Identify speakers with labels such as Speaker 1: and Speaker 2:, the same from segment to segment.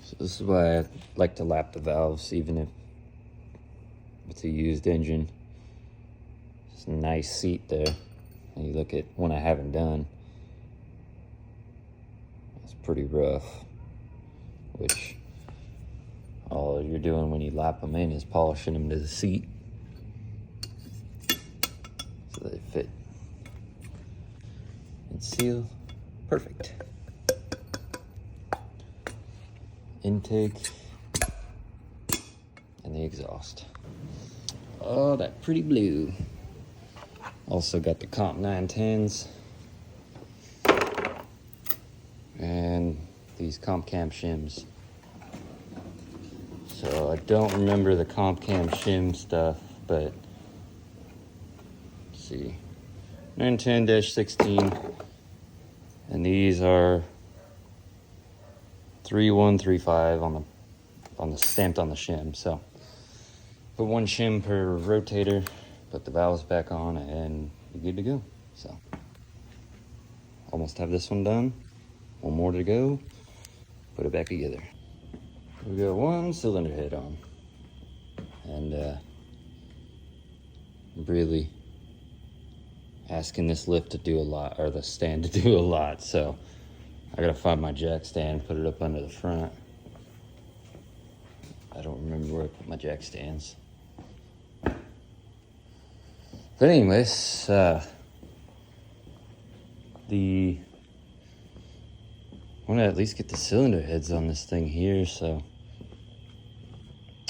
Speaker 1: So this is why I like to lap the valves, even if it's a used engine. It's a nice seat there. And you look at when I haven't done, it's pretty rough, which all you're doing when you lap them in is polishing them to the seat so they fit and seal perfect. Intake and the exhaust. Oh, that pretty blue. Also got the Comp 910s and these Comp Cam shims. So I don't remember the Comp Cam shim stuff, but let's see, 910-16, and these are 3135 on the stamped on the shim. So put one shim per rotator, put the valves back on, and you're good to go. So almost have this one done. One more to go. Put it back together. We got one cylinder head on, and really asking this lift to do a lot, or the stand to do a lot. So I gotta find my jack stand, put it up under the front. I don't remember where I put my jack stands. But anyways, I want to at least get the cylinder heads on this thing here so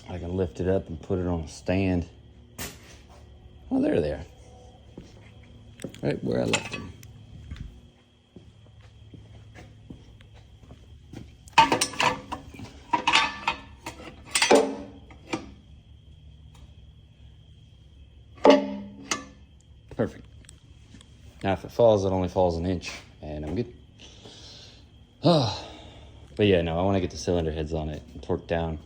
Speaker 1: I can lift it up and put it on a stand. Oh, there they are. Right where I left them. Perfect. Now if it falls, it only falls an inch, and I'm good. Oh, but yeah, no, I want to get the cylinder heads on it and torque down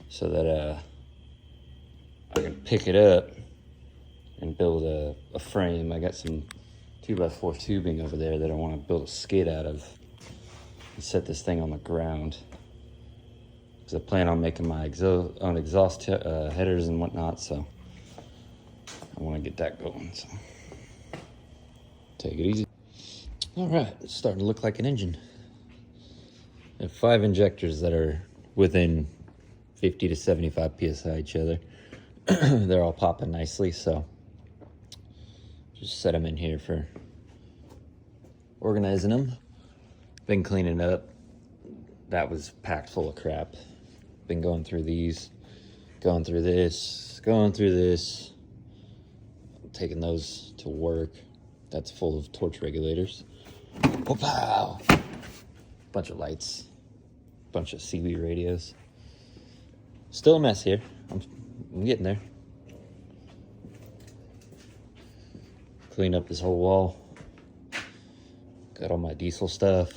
Speaker 1: so that I can pick it up and build a frame. I got some 2x4 tubing over there that I want to build a skid out of and set this thing on the ground, because I plan on making my exhaust headers and whatnot, so I want to get that going. So take it easy. All right, it's starting to look like an engine. I have 5 injectors that are within 50 to 75 psi each other. They're all popping nicely, so just set them in here for organizing them. Been cleaning up. That was packed full of crap. Been going through these, going through this, taking those to work. That's full of torch regulators. Oh, pow! Bunch of lights, bunch of CB radios. Still a mess here. I'm getting there. Clean up this whole wall. Got all my diesel stuff,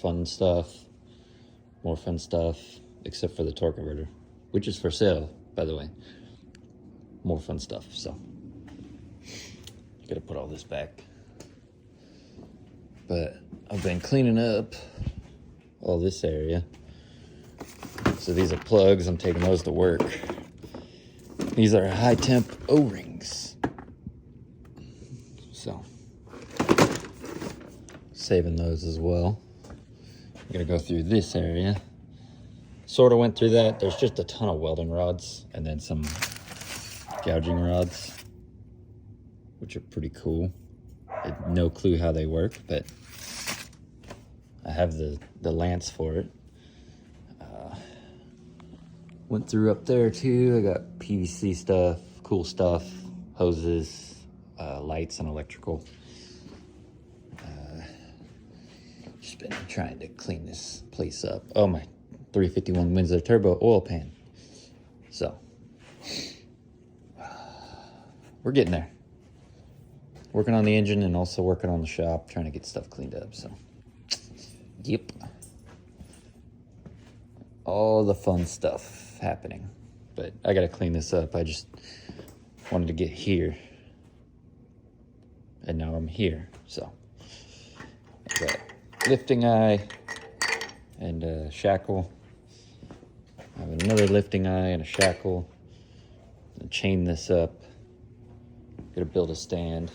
Speaker 1: fun stuff, more fun stuff, except for the torque converter, which is for sale, by the way. More fun stuff, so gotta put all this back. But I've been cleaning up all this area. So these are plugs. I'm taking those to work. These are high temp O-rings. So saving those as well. I'm gonna go through this area. Sort of went through that. There's just a ton of welding rods and then some gouging rods, which are pretty cool. I have no clue how they work, but I have the lance for it. Went through up there too. I got PVC stuff, cool stuff, hoses, lights and electrical. Just been trying to clean this place up. Oh, my 351 Windsor Turbo oil pan. So we're getting there. Working on the engine and also working on the shop, trying to get stuff cleaned up. So yep, all the fun stuff happening. But I gotta clean this up. I just wanted to get here, and now I'm here. So I got lifting eye and a shackle. I have another lifting eye and a shackle. And chain this up. Gonna build a stand.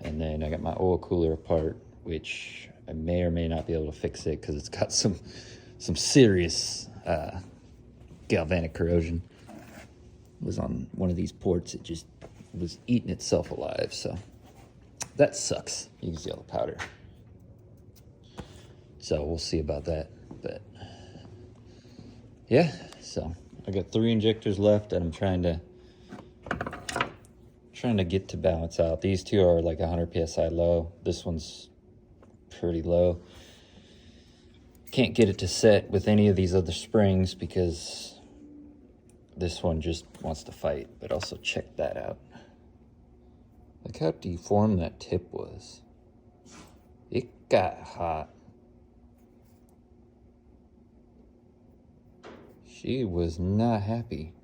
Speaker 1: And then I got my oil cooler apart, which I may or may not be able to fix it because it's got some serious galvanic corrosion. It was on one of these ports. It just was eating itself alive, so that sucks. You can see all the powder. So we'll see about that, but yeah. So I got 3 injectors left, and I'm trying to get to balance out. These 2 are like 100 psi low. This one's pretty low. Can't get it to set with any of these other springs because this one just wants to fight. But also check that out. Look how deformed that tip was. It got hot. She was not happy.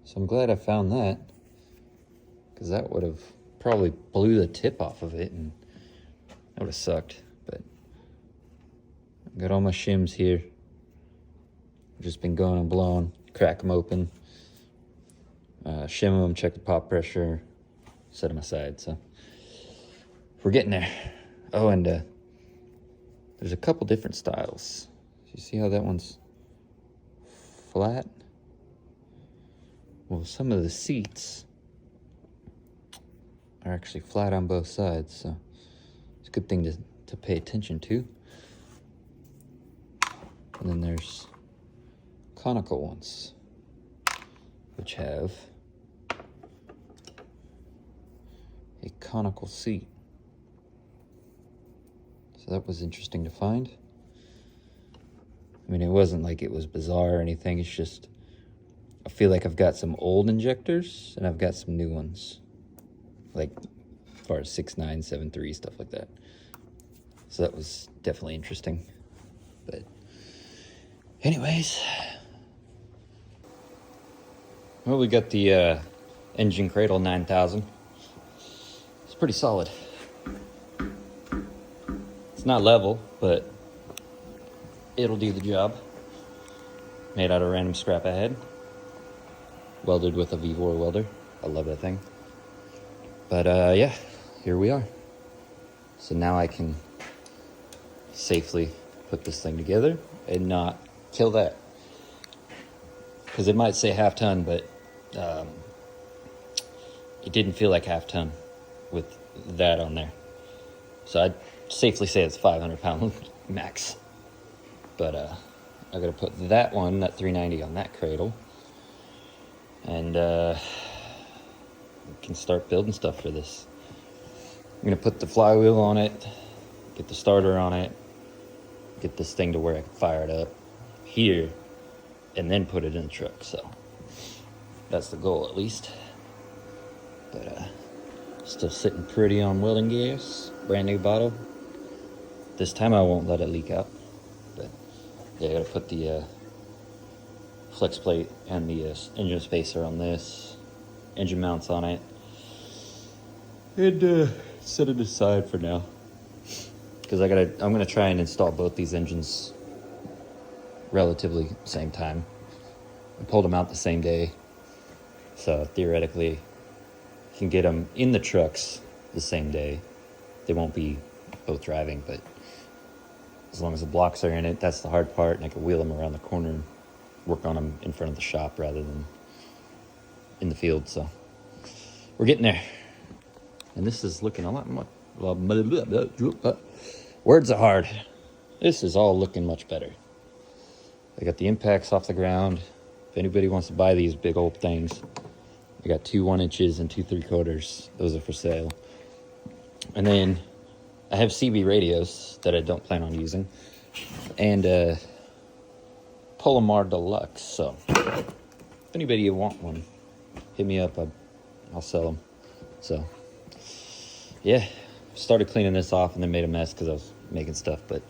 Speaker 1: So I'm glad I found that, because that would have probably blew the tip off of it and that would have sucked. But I got all my shims here. I've just been going and blowing, crack them open, shim them, check the pop pressure, set them aside. So we're getting there. Oh, and there's a couple different styles. You see how that one's flat? Well, some of the seats are actually flat on both sides, so it's a good thing to pay attention to. And then there's conical ones, which have a conical seat. So that was interesting to find. I mean, it wasn't like it was bizarre or anything. It's just, I feel like I've got some old injectors and I've got some new ones. Like, as far as 6.9, 7.3, stuff like that. So that was definitely interesting. But anyways, well, we got the engine cradle 9000. It's pretty solid. It's not level, but it'll do the job. Made out of random scrap I had. Welded with a V-War welder. I love that thing. But yeah, here we are. So now I can safely put this thing together and not kill that. Because it might say half ton, but it didn't feel like half ton with that on there. So I'd safely say it's 500-pound max. But I gotta put that 390 on that cradle. And we can start building stuff for this. I'm gonna put the flywheel on it, get the starter on it, get this thing to where I can fire it up here, and then put it in the truck. So that's the goal, at least. But still sitting pretty on welding gas, brand new bottle. This time I won't let it leak out. But yeah, I gotta put the flex plate and the engine spacer on this, engine mounts on it, and set it aside for now. Because I'm gonna try and install both these engines relatively same time. I pulled them out the same day, so theoretically I can get them in the trucks the same day. They won't be both driving, but as long as the blocks are in it, that's the hard part, and I can wheel them around the corner and work on them in front of the shop rather than in the field. So we're getting there, and this is looking a lot more. Words are hard. This is all looking much better. I got the impacts off the ground. If anybody wants to buy these big old things, I got 2 1-inches and 2 3/4. Those are for sale. And then I have CB radios that I don't plan on using, and Polymar Deluxe. So if anybody want one, hit me up. I'll sell them. So yeah, started cleaning this off and then made a mess because I was making stuff, but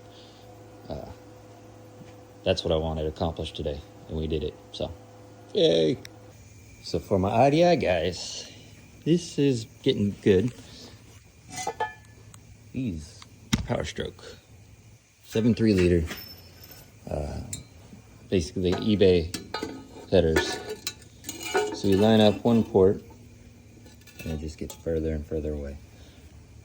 Speaker 1: that's what I wanted to accomplish today, and we did it. So yay. So for my IDI guys, this is getting good. These Powerstroke 7.3 liter. Basically eBay headers. So you line up one port and it just gets further and further away.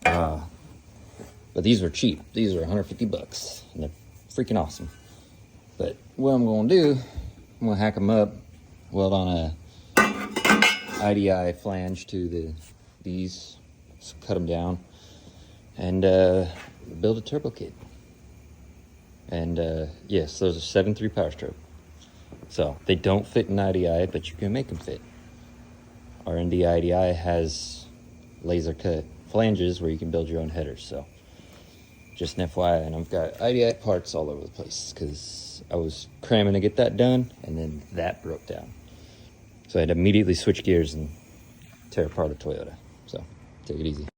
Speaker 1: But these were cheap. These were 150 bucks and they're freaking awesome. But what I'm gonna do, I'm gonna hack them up, weld on a IDI flange to these, cut them down, and build a turbo kit. And yes, those are 7.3 Powerstroke. So they don't fit in IDI, but you can make them fit. R&D IDI has laser cut flanges where you can build your own headers. So just an FYI, and I've got IDI parts all over the place because I was cramming to get that done, and then that broke down. So I had to immediately switch gears and tear apart a Toyota. So take it easy.